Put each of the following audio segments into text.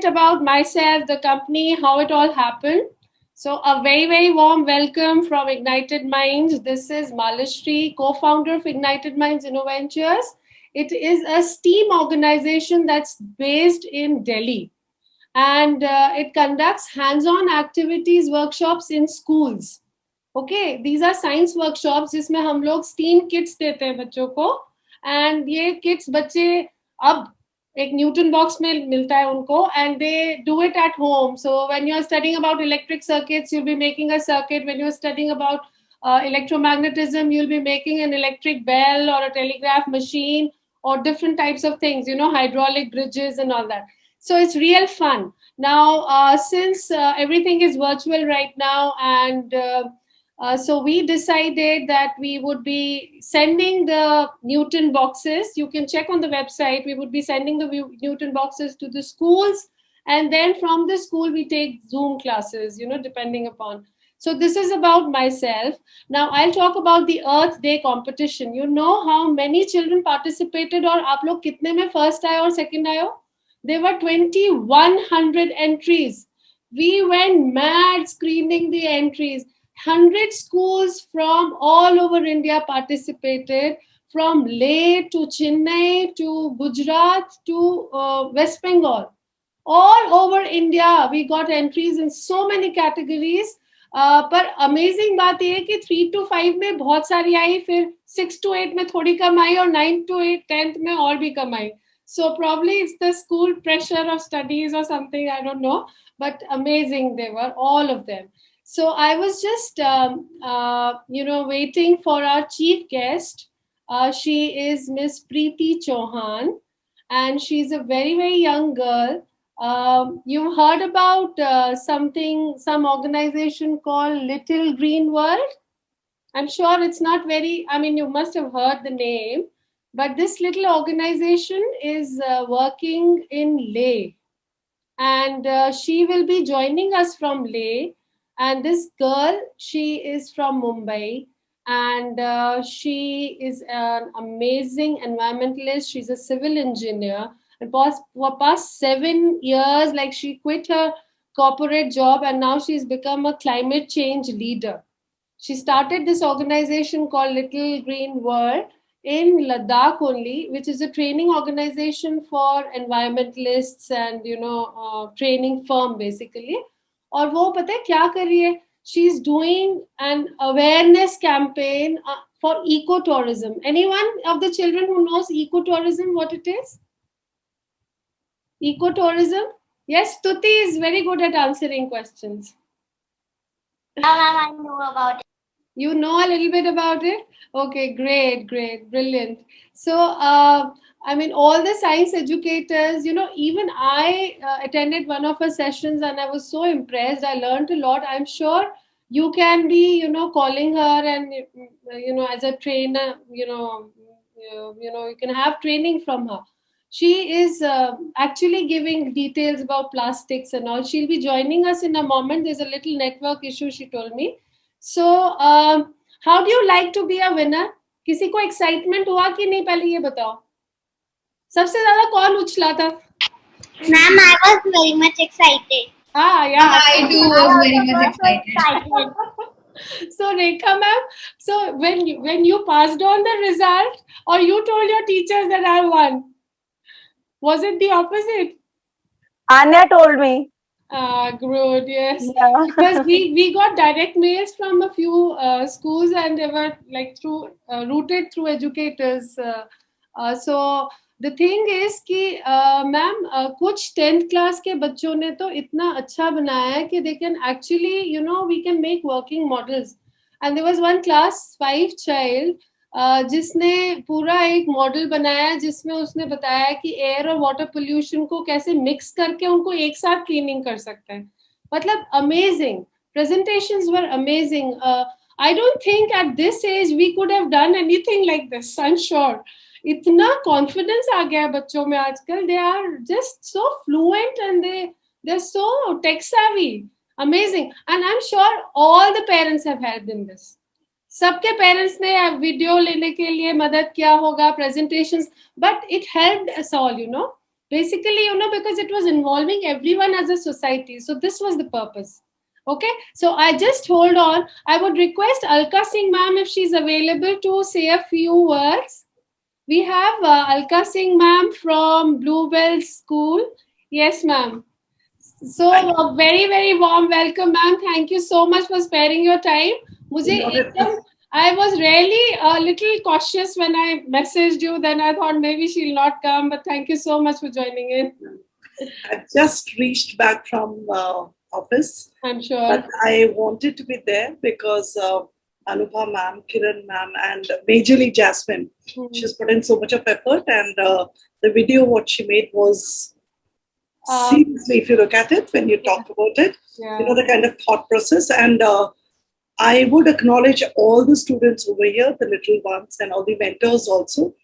about myself, the company, how it all happened. So a very, very warm welcome from Ignited Minds. This is Malashri, co-founder of Ignited Minds InnoVentures. It is a STEAM organization that's based in Delhi, and it conducts hands-on activities, workshops in schools. Okay, these are science workshops जिसमें हम लोग STEAM kits देते हैं बच्चों को, and ये kits बच्चे अब एक न्यूटन बॉक्स में मिलता है उनको, and they do it at home. So when you're studying about electric circuits, you'll be making a circuit. When you're studying about electromagnetism, you'll be making an electric bell or a telegraph machine or different types of things, hydraulic bridges and all that. So it's real fun. Now, since everything is virtual right now, and so we decided that we would be sending the Newton boxes. You can check on the website. We would be sending the Newton boxes to the schools. And then from the school, we take Zoom classes, depending upon. So this is about myself. Now I'll talk about the Earth Day competition. You know how many children participated, or आप लोग कितने में first आए और second आए हो? There were 2,100 entries. We went mad screening the entries. 100 schools from all over India participated, from Leh to Chennai to Gujarat to West Bengal. All over India, we got entries in so many categories. पर amazing बात यह है कि 3 to 5 में बहुत सारी आई, फिर 6 to 8 में थोड़ी कम आई, और 9 to 8 10th में और भी कम आई. So probably it's the school pressure of studies or something, I don't know, but amazing they were, all of them. So I was just, waiting for our chief guest. She is Miss Preeti Chauhan, and she's a very, very young girl. You've heard about some organization called Little Green World. I'm sure it's not very, you must have heard the name, but this little organization is working in Leh, and she will be joining us from Leh. And this girl, she is from Mumbai, and she is an amazing environmentalist. She's a civil engineer. And for past 7 years, like, she quit her corporate job, and now she's become a climate change leader. She started this organization called Little Green World in Ladakh only, which is a training organization for environmentalists and training firm basically. और वो पता है क्या कर रही है? She's doing an awareness campaign for ecotourism. Anyone of the children who knows ecotourism, what it is? Ecotourism? Yes, Tuti is very good at answering questions. I know about it. You know a little bit about it? Okay, great, brilliant. So, all the science educators, even I attended one of her sessions, and I was so impressed. I learned a lot. I'm sure you can be, calling her, and, as a trainer, you can have training from her. She is actually giving details about plastics and all. She'll be joining us in a moment. There's a little network issue, she told me. So, how do you like to be a winner? किसी को excitement हुआ कि नहीं, पहले ये बताओ. सबसे ज़्यादा कौन उछला था? Ma'am, I was very much excited. Yeah. I too was very much excited. So Rekha ma'am, so when you passed on the result, or you told your teachers that I won, was it the opposite? Anya told me. Good, yes. Yeah. Because we got direct mails from a few schools, and they were like routed through educators. So the thing is कि ma'am कुछ 10th class के बच्चों ने तो इतना अच्छा बनाया है कि they can actually, we can make working models. And there was one class 5 child जिसने पूरा एक मॉडल बनाया जिसमें उसने बताया कि एयर और वाटर पोल्यूशन को कैसे मिक्स करके उनको एक साथ क्लीनिंग कर सकते हैं. मतलब amazing presentations were amazing. I don't think at this age we could have done anything like this. I'm sure. इतना confidence आ गया है बच्चों में आजकल. They are just so fluent, and they're so tech savvy. Amazing. And I'm sure all the parents have helped in this. सबके parents ने video लेने के लिए मदद किया होगा, presentations, but it helped us all, Basically, because it was involving everyone as a society. So this was the purpose. Okay, so I just hold on. I would request Alka Singh ma'am if she's available to say a few words. We have Alka Singh ma'am from Bluebell School. Yes, ma'am. So a very very warm welcome, ma'am. Thank you so much for sparing your time. मुझे एकदम I was really a little cautious when I messaged you. Then I thought maybe she'll not come, but thank you so much for joining in. I've just reached back from office, I'm sure. but I wanted to be there because Anubha ma'am, Kiran ma'am, and majorly Jasmine. She's put in so much of effort, and the video what she made was seriously, if you look at it, when you talk about it, the kind of thought process. And I would acknowledge all the students over here, the little ones, and all the mentors also.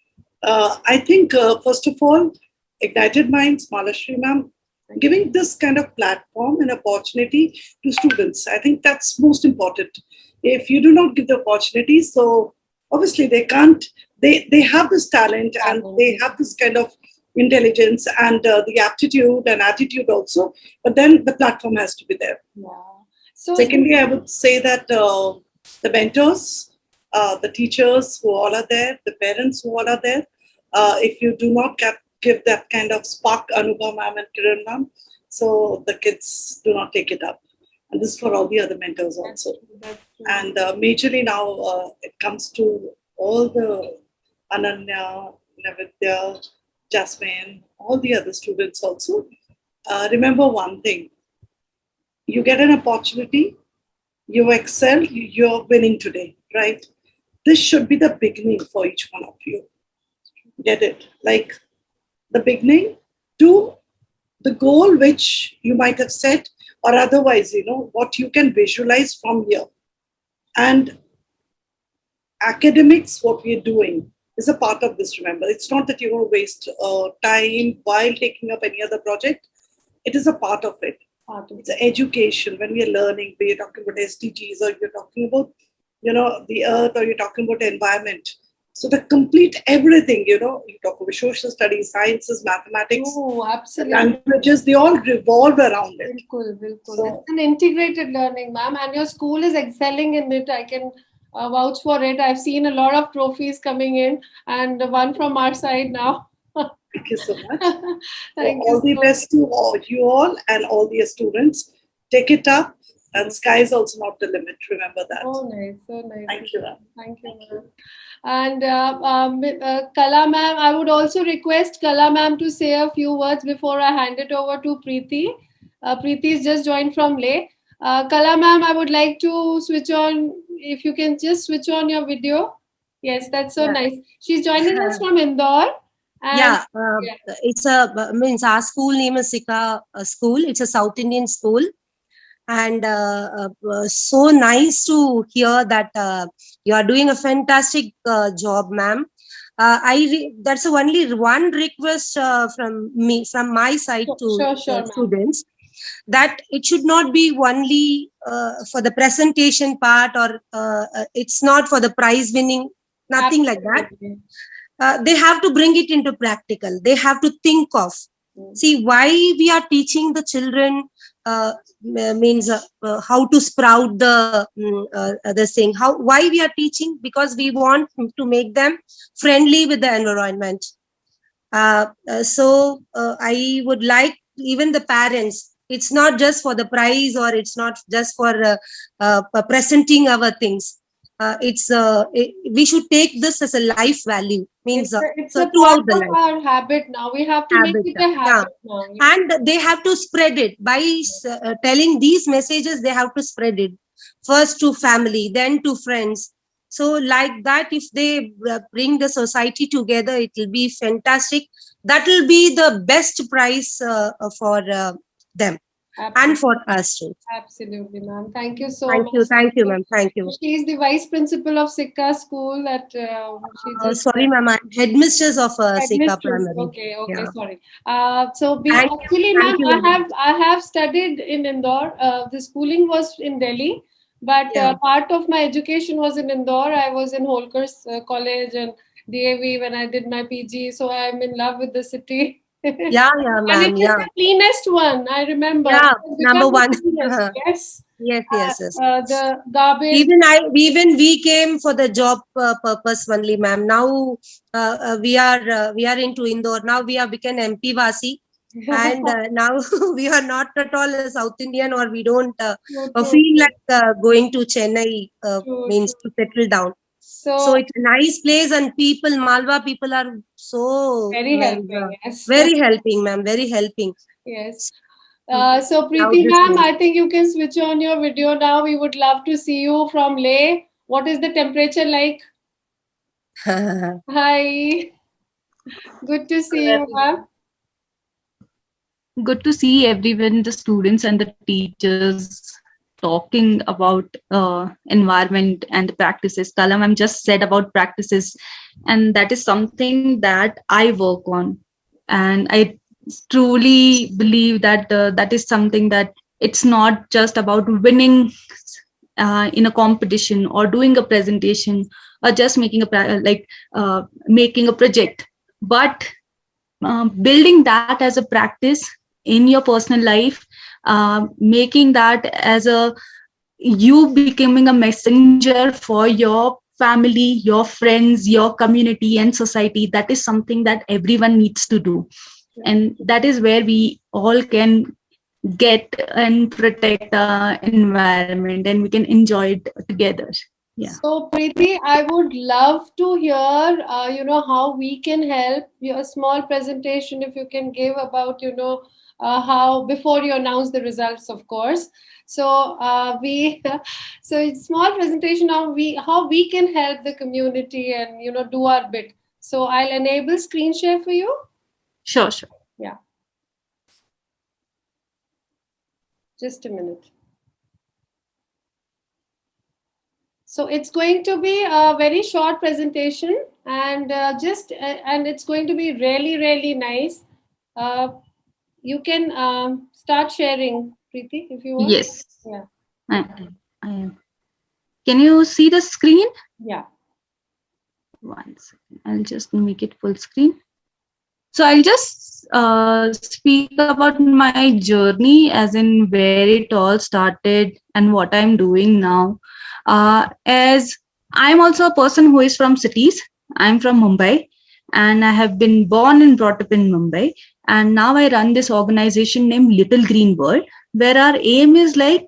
I think, first of all, Ignited Minds, Malashri ma'am, giving this kind of platform and opportunity to students. I think that's most important. If you do not give the opportunity, so obviously they can't, they have this talent and they have this kind of intelligence and the aptitude and attitude also, but then the platform has to be there. So secondly, I would say that the mentors, the teachers who all are there, the parents who all are there, if you do not give that kind of spark, Anubha ma'am and Kiran ma'am, so the kids do not take it up. And this is for all the other mentors also. And majorly now it comes to all the Ananya, Navidya, Jasmine, all the other students also. Remember one thing, you get an opportunity, you excel, you're winning today, right? This should be the beginning for each one of you. Get it? Like the beginning to the goal which you might have set, or otherwise, what you can visualize from here. And academics, what we're doing, is a part of this, remember. It's not that you're going to waste time while taking up any other project. It is a part of it. It's education. When we are learning, we're talking about SDGs, or you're talking about, the earth, or you're talking about environment. So the complete everything, you talk about social studies, sciences, mathematics, languages, they all revolve around it. Bilkul. So, it's an integrated learning, ma'am, and your school is excelling in it. I can vouch for it. I've seen a lot of trophies coming in, and one from our side now. Thank you so much. All the best to you all and all the students. Take it up, and sky is also not the limit. Remember that. Oh, nice. So nice. Thank you, ma'am. Thank you, ma'am. And Kala ma'am, I would also request Kala ma'am to say a few words before I hand it over to Preeti. Preeti is just joined from Leh. Kala ma'am, I would like to switch on, if you can just switch on your video. Yes, that's so nice. She's joining us from Indore. It's our school name is Sikha School. It's a South Indian school. And so nice to hear that you are doing a fantastic job, ma'am. That's only one request from my side to students, that it should not be only for the presentation part, or it's not for the prize winning, nothing like that. They have to bring it into practical. They have to think of, see, why we are teaching the children means how to sprout the thing. Why we are teaching? Because we want to make them friendly with the environment. So I would like even the parents, it's not just for the prize, or it's not just for presenting our things. We should take this as a life value. Means it's a part of our habit now. We have to make it a habit now. And they have to spread it by telling these messages. They have to spread it first to family, then to friends. So like that, if they bring the society together, it will be fantastic. That will be the best prize for them. Absolutely. And for us too. Absolutely, ma'am. Thank you so much. Thank you, ma'am. Thank you. She is the vice principal of Sikha School at. Sorry, ma'am. I'm headmistress of Sikha Primary. Okay, sorry. So actually, ma'am, I have studied in Indore. The schooling was in Delhi, but part of my education was in Indore. I was in Holkar College and DAV when I did my PG. So I'm in love with the city. Yeah, And ma'am. it is Yeah, the cleanest one, I remember. yeah. It has Number become the one. cleanest, yes. Yes, yes, yes. The garbage. Even we came for the job purpose only, ma'am. Now we are into Indore. Now we have become MP Vasi, and now we are not at all a South Indian, or we don't True, true, feel like going to Chennai true, means true. to settle down. So So it's a nice place, and people, Malwa people are so very helping, yes. very helping, ma'am. Very helping. Yes. Mhm. So Now Preeti this ma'am, way. I think you can switch on your video now. We would love to see you from Leh. What is the temperature like? Hi. Good to see you, ma'am. Good to see everyone, the students and the teachers talking about environment and the practices. Kalam, I'm just said about practices, and that is something that I work on. And I truly believe that that is something that it's not just about winning in a competition or doing a presentation or just making making a project, but building that as a practice in your personal life, making that as a you becoming a messenger for your family, your friends, your community and society. That is something that everyone needs to do, and that is where we all can get and protect our environment, and we can enjoy it together. Yeah. So Preeti, I would love to hear, how we can help. A small presentation, if you can give about, how before you announce the results, of course. So so it's small presentation how we can help the community and do our bit. So I'll enable screen share for you. Sure, sure. Yeah. Just a minute. So it's going to be a very short presentation, and and it's going to be really, really nice. You can start sharing, Preeti, if you want. Yes. Yeah. I am. Can you see the screen? Yeah. One second. I'll just make it full screen. So I'll just speak about my journey, as in where it all started and what I'm doing now. As I'm also a person who is from cities. I'm from Mumbai, and I have been born and brought up in Mumbai. And now I run this organization named Little Green World, where our aim is like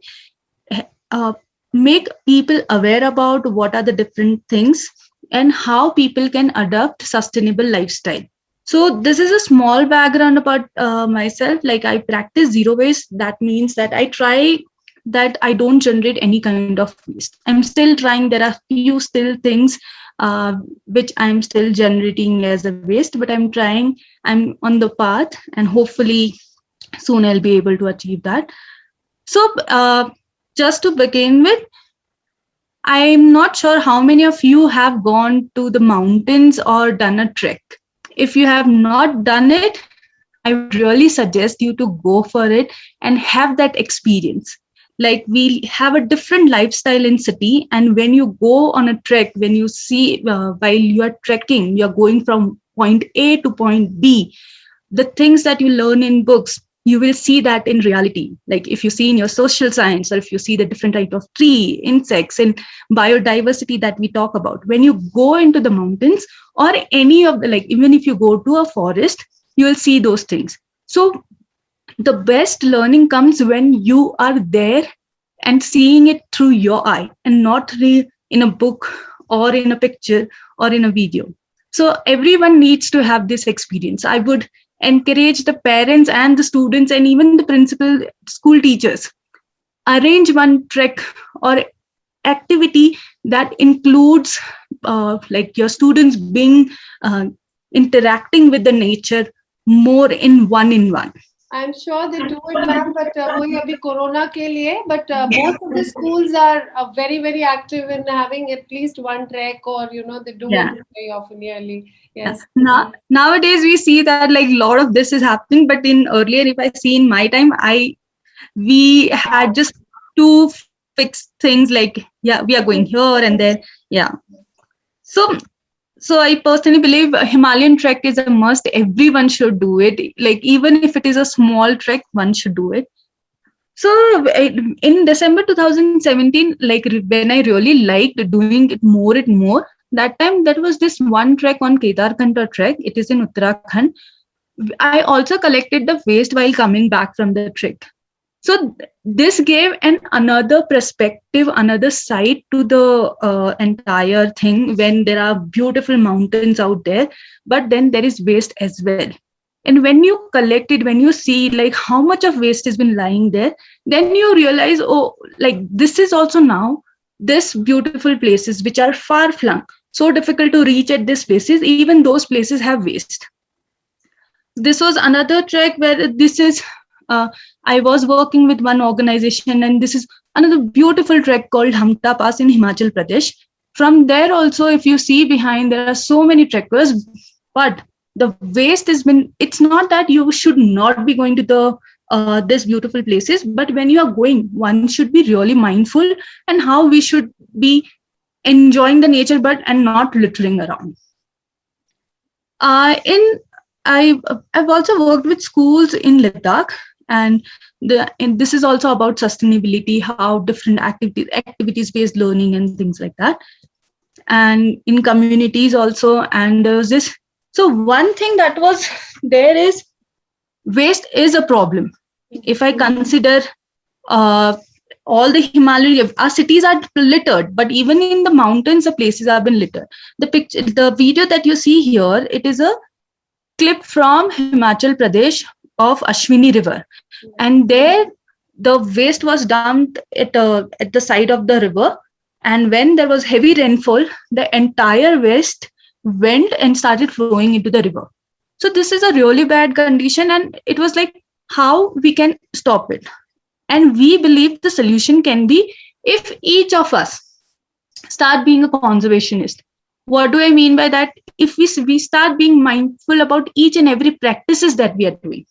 uh, make people aware about what are the different things and how people can adopt sustainable lifestyle. So this is a small background about myself. Like, I practice zero waste. That means that I try that I don't generate any kind of waste. I'm still trying. There are few still things which I'm still generating as a waste, but I'm trying. I'm on the path, and hopefully soon I'll be able to achieve that. So just to begin with, I'm not sure how many of you have gone to the mountains or done a trek. If you have not done it, I would really suggest you to go for it and have that experience. Like, we have a different lifestyle in city, and when you go on a trek, when you see while you are trekking, you're going from point A to point B, the things that you learn in books, you will see that in reality. Like, if you see in your social science, or if you see the different type of tree, insects and biodiversity that we talk about, when you go into the mountains or any of the, like, even if you go to a forest, you will see those things. So the best learning comes when you are there and seeing it through your eye, and not in a book or in a picture or in a video. So everyone needs to have this experience. I would encourage the parents and the students and even the principal, school teachers, arrange one trek or activity that includes like your students being interacting with the nature more in one. I'm sure they do it, ma'am, but वही अभी corona के लिए, but both of the schools are very, very active in having at least one trek, or they do Yeah. it very often yearly. Yes. Nowadays we see that like a lot of this is happening, but in earlier, if I see in my time, we had just two fixed things, like, yeah, we are going here and there. Yeah. So So I personally believe a Himalayan trek is a must. Everyone should do it. Like even if it is a small trek, one should do it. So in December 2017, like when I really liked doing it more and more, that time there was this one trek on Kedarkanta trek. It is in Uttarakhand. I also collected the waste while coming back from the trek. So this gave another perspective, another side to the entire thing, when there are beautiful mountains out there, but then there is waste as well. And when you collect it, when you see like how much of waste has been lying there, then you realize, oh, like this is also now this beautiful places which are far flung, so difficult to reach at these places, even those places have waste. This was another trek where this is I was working with one organization, and this is another beautiful trek called Hamta Pass in Himachal Pradesh. From there also, if you see behind, there are so many trekkers, but the waste has been, it's not that you should not be going to the this beautiful places, but when you are going, one should be really mindful and how we should be enjoying the nature, but and not littering around. In I've also worked with schools in Ladakh, and this is also about sustainability, how different activities based learning and things like that, and in communities also. And there was this. So one thing that was there is waste is a problem. If I consider all the Himalaya, our cities are littered, but even in the mountains, the places have been littered. The video that you see here, it is a clip from Himachal Pradesh of Ashwini River, and there the waste was dumped at the side of the river, and when there was heavy rainfall, the entire waste went and started flowing into the river. So this is a really bad condition, and it was like how we can stop it. And we believe the solution can be if each of us start being a conservationist. What do I mean by that? If we start being mindful about each and every practices that we are doing,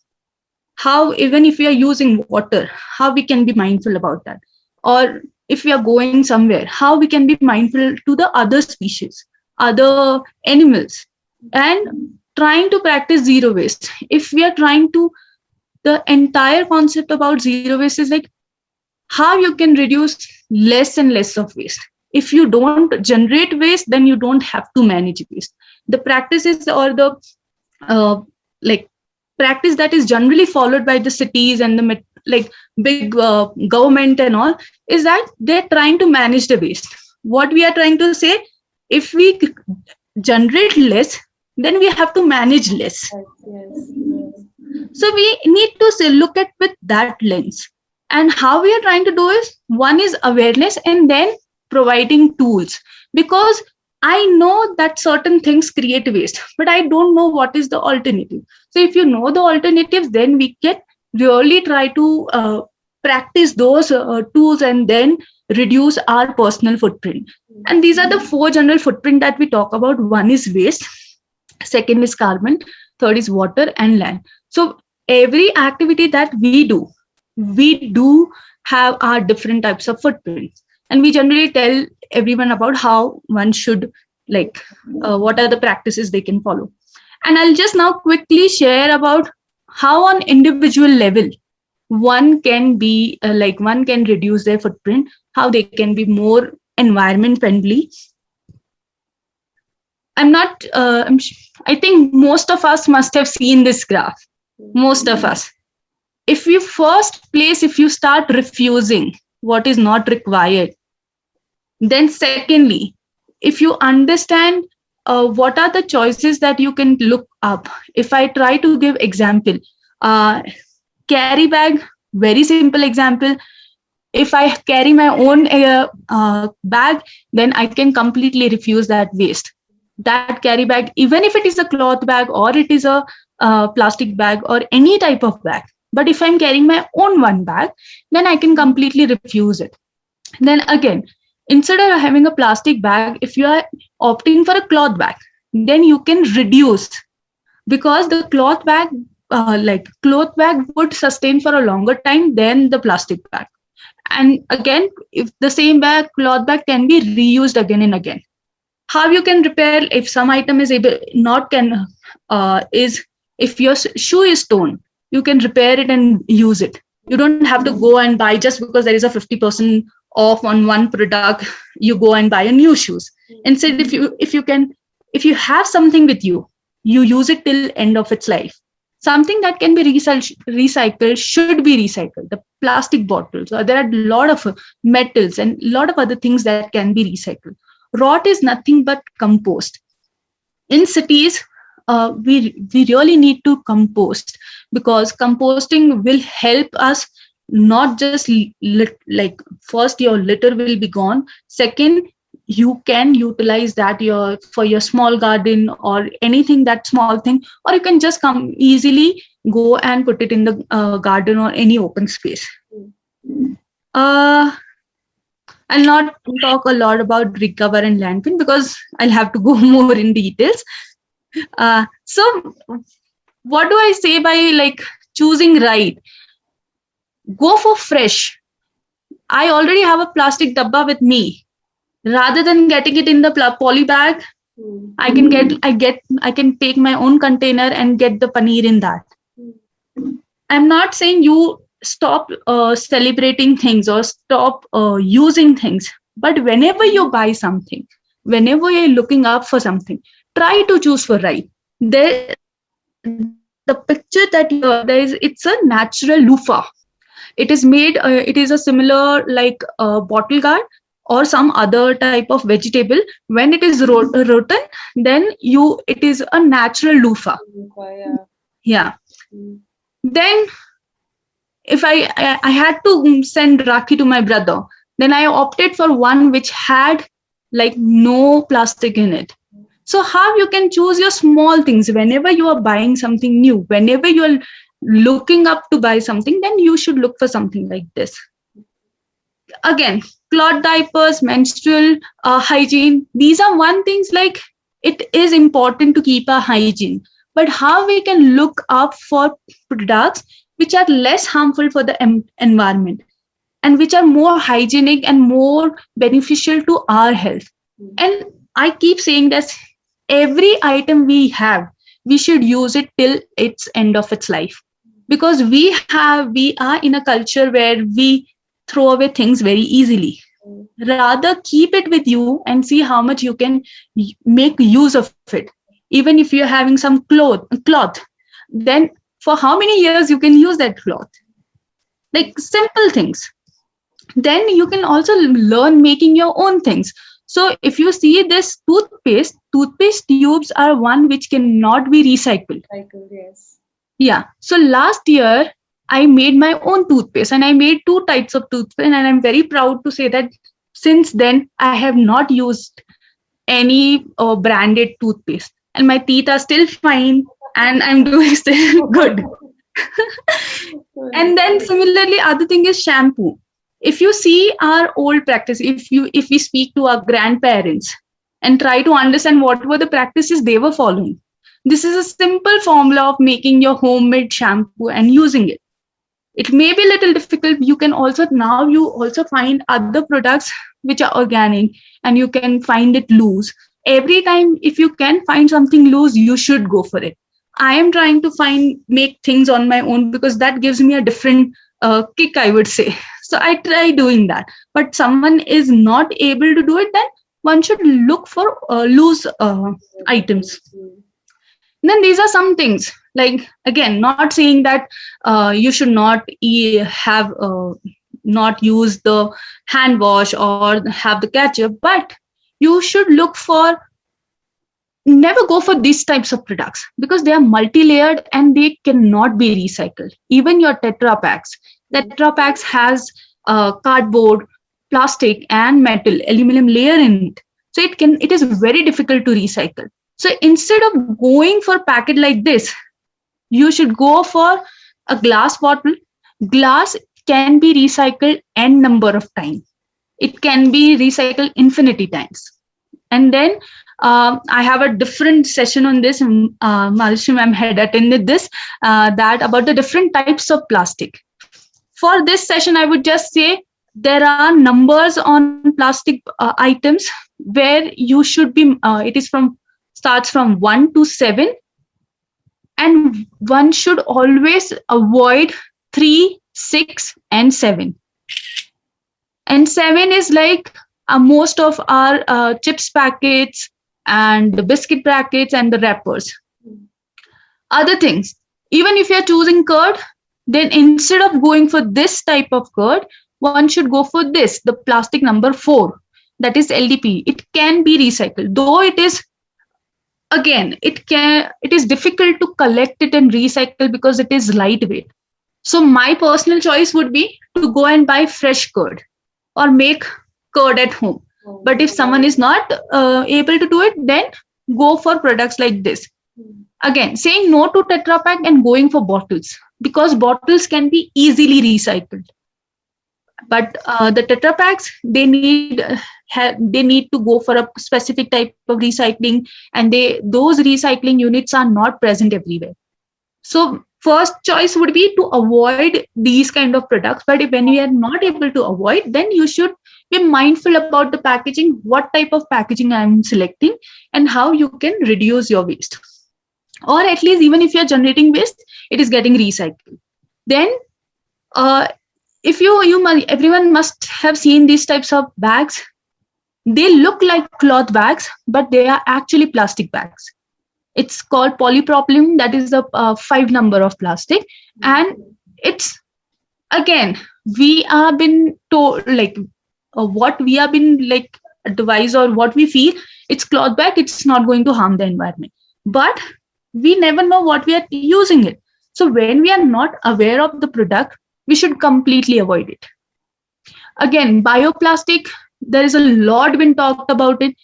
how even if we are using water, how we can be mindful about that, or if we are going somewhere, how we can be mindful to the other species, other animals, and trying to practice zero waste. If we are trying to, the entire concept about zero waste is like how you can reduce less and less of waste. If you don't generate waste, then you don't have to manage waste. The practices or the like practice that is generally followed by the cities and the like big government and all is that they're trying to manage the waste. What we are trying to say, if we generate less, then we have to manage less. Yes. So we need to look at with that lens. And how we are trying to do is, one is awareness and then providing tools, because I know that certain things create waste, but I don't know what is the alternative. So if you know the alternatives, then we can really try to practice those tools and then reduce our personal footprint. And these are the 4 general footprint that we talk about. One is waste, second is carbon, third is water and land. So every activity that we do have our different types of footprints, and we generally tell everyone about how one should what are the practices they can follow. And I'll just now quickly share about how on individual level one can be one can reduce their footprint, how they can be more environment friendly. I think most of us must have seen this graph. Most of us. If you start refusing what is not required, then secondly, if you understand what are the choices that you can look up. If I try to give example, carry bag, very simple example. If I carry my own bag, then I can completely refuse that waste. That carry bag, even if it is a cloth bag or it is a plastic bag or any type of bag, but if I'm carrying my own one bag, then I can completely refuse it. Then again, instead of having a plastic bag, if you are opting for a cloth bag, then you can reduce, because the cloth bag would sustain for a longer time than the plastic bag. And again, if the same cloth bag can be reused again and again. How you can repair if some item is able not can is if your shoe is torn, you can repair it and use it. You don't have to go and buy just because there is a 50% off on one product. You go and buy a new shoes. Instead, if you have something with you, you use it till end of its life. Something that can be recycled should be recycled. The plastic bottles, or there are a lot of metals and a lot of other things that can be recycled. Rot is nothing but compost. In cities, we really need to compost, because composting will help us not just like first your litter will be gone. Second, you can utilize that for your small garden or anything, that small thing, or you can just come easily go and put it in the garden or any open space. I'll not talk a lot about recover and landfill because I'll have to go more in details. So what do I say by like choosing right? Go for fresh. I already have a plastic dabba with me. Rather than getting it in the poly bag, I can take my own container and get the paneer in that. I'm not saying you stop celebrating things or stop using things, but whenever you buy something, whenever you're looking up for something, try to choose for right. The picture that it's a natural loofah. It is made. It is a similar like bottle gourd or some other type of vegetable. When it is rotten, then it is a natural loofah. Yeah. Then if I had to send Rakhi to my brother, then I opted for one which had like no plastic in it. So how you can choose your small things whenever you are buying something new, whenever you are looking up to buy something, then you should look for something like this. Again, cloth diapers, menstrual hygiene, these are one things like it is important to keep a hygiene, but how we can look up for products which are less harmful for the environment and which are more hygienic and more beneficial to our health. And I keep saying that every item we have, we should use it till its end of its life, because we are in a culture where we throw away things very easily. Rather keep it with you and see how much you can make use of it. Even if you're having some cloth, then for how many years you can use that cloth? Like simple things. Then you can also learn making your own things. So if you see this toothpaste tubes are one which cannot be recycled. Yes. Yeah. So last year, I made my own toothpaste and I made 2 types of toothpaste. And I'm very proud to say that since then, I have not used any branded toothpaste. And my teeth are still fine and I'm doing still good. And then similarly, other thing is shampoo. If you see our old practice, if we speak to our grandparents and try to understand what were the practices they were following, this is a simple formula of making your homemade shampoo and using it. It may be a little difficult. You also find other products which are organic and you can find it loose. Every time, if you can find something loose, you should go for it. I am trying to make things on my own because that gives me a different kick, I would say. So I try doing that. But someone is not able to do it, then one should look for loose items. Then these are some things, like, again, not saying that you should not not use the hand wash or have the ketchup, but you should never go for these types of products because they are multi-layered and they cannot be recycled. Even your Tetra Paks has cardboard, plastic and metal, aluminum layer in it. So it is very difficult to recycle. So instead of going for a packet like this, you should go for a glass bottle. Glass can be recycled n number of times. It can be recycled infinity times. And then I have a different session on this. Malashri ma'am had attended this, that about the different types of plastic. For this session, I would just say there are numbers on plastic items where you should be, it is starts from 1 to 7, and one should always avoid 3, 6, and 7. And 7 is like most of our chips packets and the biscuit packets and the wrappers. Other things, even if you're choosing curd, then instead of going for this type of curd, one should go for this, the plastic number 4, that is LDP. It can be recycled, though it is, again, it is difficult to collect it and recycle because it is lightweight. So my personal choice would be to go and buy fresh curd or make curd at home. But if someone is not able to do it, then go for products like this. Again, saying no to Tetra Pak and going for bottles, because bottles can be easily recycled. But the Tetra Paks, they need to go for a specific type of recycling, and those recycling units are not present everywhere. So first choice would be to avoid these kind of products. But when you are not able to avoid, then you should be mindful about the packaging, what type of packaging I am selecting, and how you can reduce your waste. Or at least, even if you're generating waste, it is getting recycled. Then if everyone must have seen these types of bags. They look like cloth bags, but they are actually plastic bags. It's called polypropylene. That is the 5 number of plastic. And it's, again, we have been told, like, what we have been like advised, or what we feel, it's cloth bag, it's not going to harm the environment. But we never know what we are using it. So when we are not aware of the product, we should completely avoid it. Again, bioplastic, there is a lot been talked about it.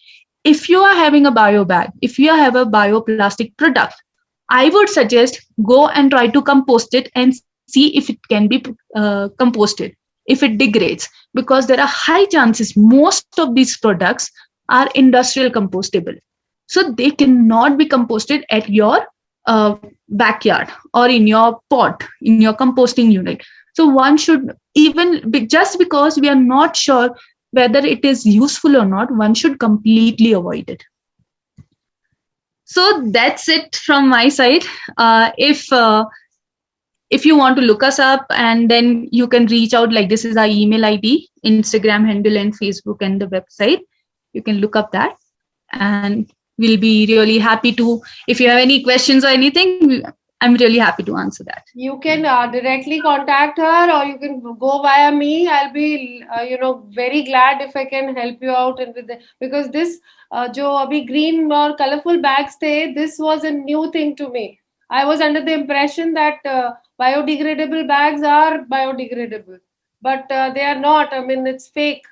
If you are having a bio bag, if you have a bioplastic product, I would suggest go and try to compost it and see if it can be composted, if it degrades, because there are high chances most of these products are industrial compostable. So they cannot be composted at your backyard or in your pot, in your composting unit. So one should, just because we are not sure whether it is useful or not, one should completely avoid it. So that's it from my side. If you want to look us up, and then you can reach out, like this is our email ID, Instagram handle, and Facebook, and the website. You can look up that, and we'll be really happy to, if you have any questions or anything, I'm really happy to answer that. You can directly contact her, or you can go via me. I'll be, very glad if I can help you out. And because this, jo abhi green or colorful bags the, this was a new thing to me. I was under the impression that biodegradable bags are biodegradable, but they are not. I mean, it's fake.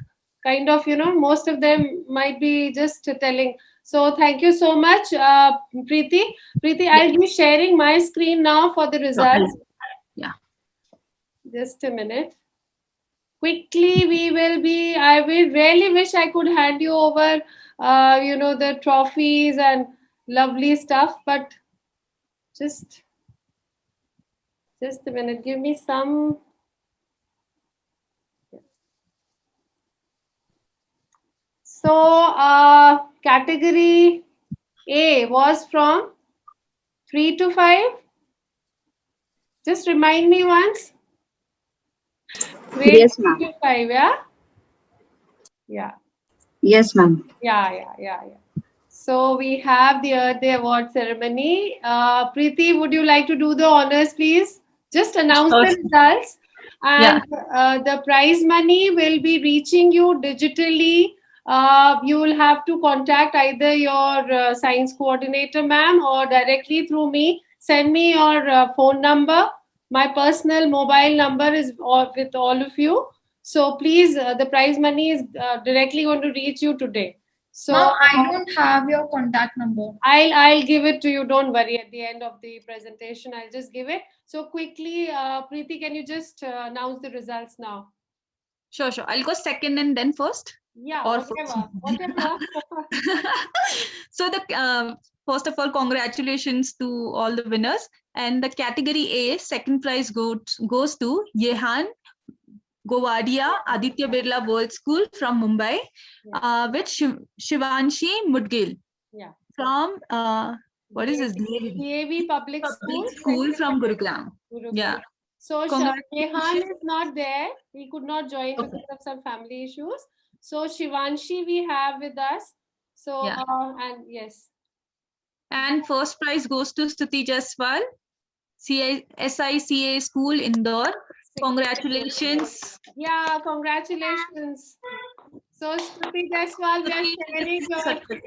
Kind of, most of them might be just telling. So thank you so much, Preeti. Preeti, I'll be sharing my screen now for the results. Yeah. Just a minute. Quickly, I will really wish I could hand you over, the trophies and lovely stuff, but just a minute. Give me some. So, category A was from 3 to 5. Just remind me once. Yes, ma'am. 3 to 5, yeah? Yeah. Yes, ma'am. Yeah. So we have the award ceremony. Preeti, would you like to do the honors, please? Just announce the results. And the prize money will be reaching you digitally. You will have to contact either your science coordinator, ma'am, or directly through me. Send me your phone number. My personal mobile number is with all of you. So please, the prize money is directly going to reach you today. So Mom, I don't have your contact number. I'll give it to you. Don't worry. At the end of the presentation, I'll just give it. So quickly, Preeti, can you just announce the results now? Sure. I'll go second and then first. Yeah, or whatever. So first of all, congratulations to all the winners. And the category A, second prize goes to Yehan Gowadia Aditya Birla World School from Mumbai, with Shivanshi Mudgil Yeah. from what is his name? DAV Public Public School from Gurugram. Gurugram. Yeah. So Congratulations. Rehan is not there. He could not join Okay. because of some family issues. So Shivanshi we have with us. So Yeah. and yes. And first prize goes to Stuti Jaswal, SICA School, Indore. Congratulations. Yeah, congratulations. So Stuti Jaiswal, we are sharing your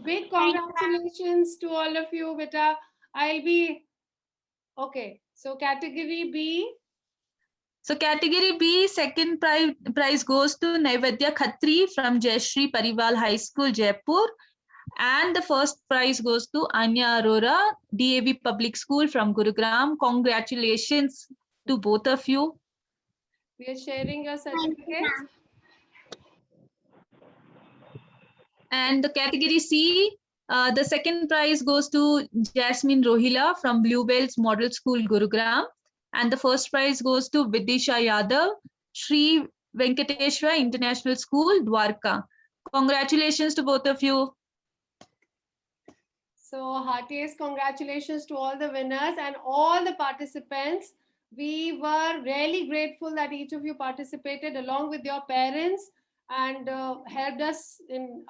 big congratulations to all of you, beta. I'll be okay. So category B. So category B, second prize goes to Naivedya Khatri from Jayashree Parival High School, Jaipur. And the first prize goes to Anya Arora, DAV Public School from Gurugram. Congratulations to both of you. We are sharing your certificates. And the category C, the second prize goes to Jasmine Rohila from Bluebells Model School, Gurugram. And the first prize goes to Vidisha Yadav, Sri Venkateshwara International School, Dwarka. Congratulations to both of you. So heartiest congratulations to all the winners and all the participants. We were really grateful that each of you participated along with your parents and helped us in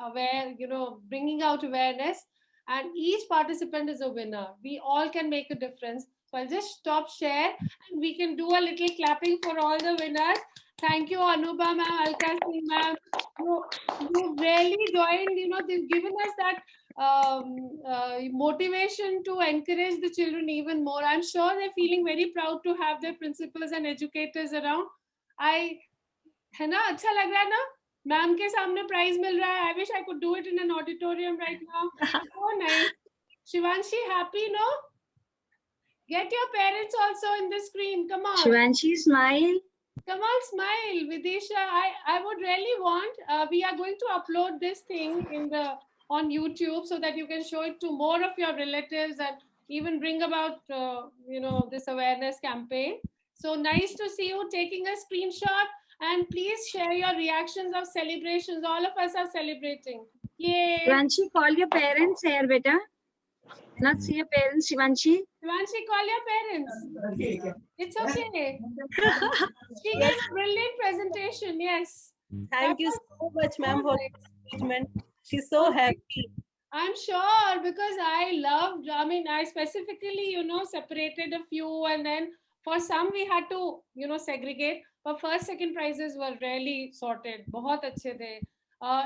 bringing out awareness. And each participant is a winner. We all can make a difference. So I'll just stop share and we can do a little clapping for all the winners. Thank you, Anuba ma'am, Alka Singh ma'am. You really joined, they've given us that motivation to encourage the children even more. I'm sure they're feeling very proud to have their principals and educators around. है ना अच्छा लग रहा है ना ma'am के सामने prize मिल रहा है. I wish I could do it in an auditorium right now. So nice. Shivanshi, happy, no? Get your parents also in the screen. Come on. Shivanshi, smile. Come on, smile. Vidisha, I would really want, we are going to upload this thing on YouTube so that you can show it to more of your relatives and even bring about, this awareness campaign. So nice to see you taking a screenshot and please share your reactions of celebrations. All of us are celebrating. Yay. Shivanshi, call your parents here, beta. Not see your parents, Shivanshi. Shivanshi, call your parents. It's okay. She gave a brilliant presentation. Yes. Thank you so much, ma'am, for the engagement. She's so happy. I'm sure because I specifically, separated a few and then for some we had to, segregate. But first, second prizes were really sorted. बहुत अच्छे थे.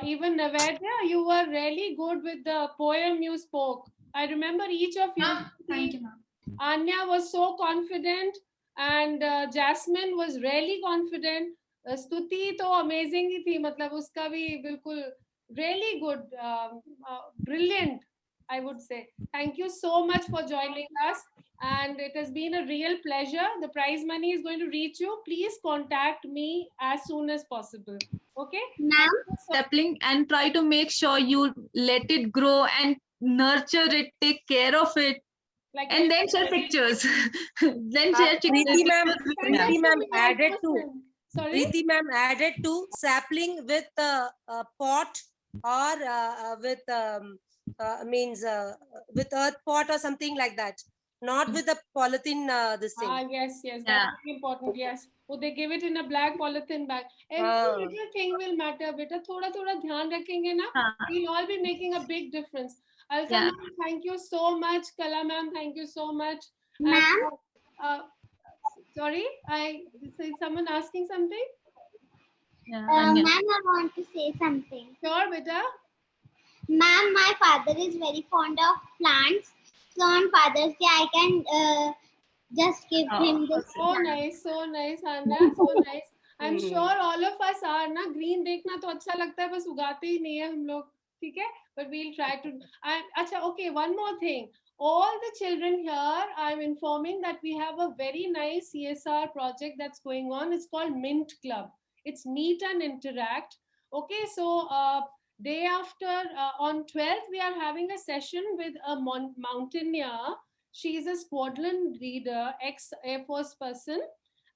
Even Navedya, you were really good with the poem you spoke. I remember each of you. Thank you, ma'am. Anya was so confident and Jasmine was really confident. Stuti to amazing ही थी मतलब उसका भी बिल्कुल really good, brilliant, I would say. Thank you so much for joining us and it has been a real pleasure. The prize money is going to reach you. Please contact me as soon as possible. Okay? Ma'am, Sapling, and try to make sure you let it grow and nurture it, take care of it. And then share pictures. Then share pictures. Preeti ma'am added to. Sorry? Preeti ma'am added to sapling with a pot or with with earth pot or something like that. Not with a polythene this thing. Yes, that's very important. Yes. So they give it in a black polythene bag. Every little thing will matter. Beta, thoda dhyan rakhenge na. We'll all be making a big difference. Alka ma'am, thank you so much. Kala ma'am, thank you so much. Ma'am? Sorry, is someone asking something? Ma'am, I want to say something. Sure, beta. Ma'am, my father is very fond of plants. So on Father's Day, I can just give him this. So nice, Anna. So nice. I'm sure all of us are ना green देखना तो अच्छा लगता है बस उगाते ही नहीं है हम लोग ठीक है but we'll try to. अच्छा, okay, one more thing. All the children here, I'm informing that we have a very nice CSR project that's going on. It's called Mint Club. It's Meet and Interact. Okay, so day after on 12th, we are having a session with a mountaineer. She's a squadron leader, ex-Air Force person.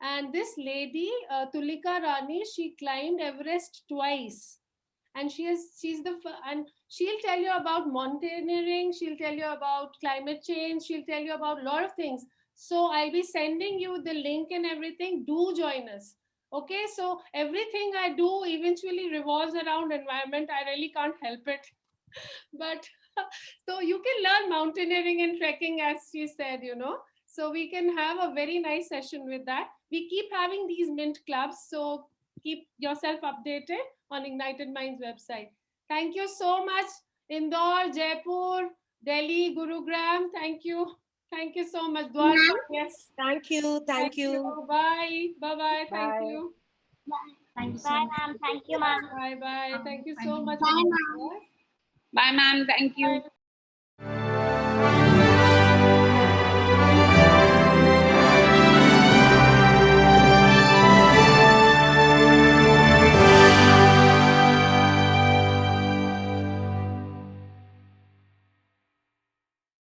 And this lady, Tulika Rani, she climbed Everest twice. And she's and she'll tell you about mountaineering, she'll tell you about climate change, she'll tell you about a lot of things. So I'll be sending you the link and everything. Do join us. Okay, so everything I do eventually revolves around environment. I really can't help it. But so you can learn mountaineering and trekking, as she said, So we can have a very nice session with that. We keep having these mint clubs, so keep yourself updated on Ignited Minds website. Thank you so much, Indore, Jaipur, Delhi, Gurugram. Thank you. Thank you so much, Dwarka. Yes. Thank you. Thank you. Bye. Bye-bye. Thank Bye. you. Bye. Thank you so Bye, much. ma'am. Thank you, ma'am. Bye-bye. Thank you Thank so you. much. Bye, ma'am. Bye, ma'am. Thank you. Bye.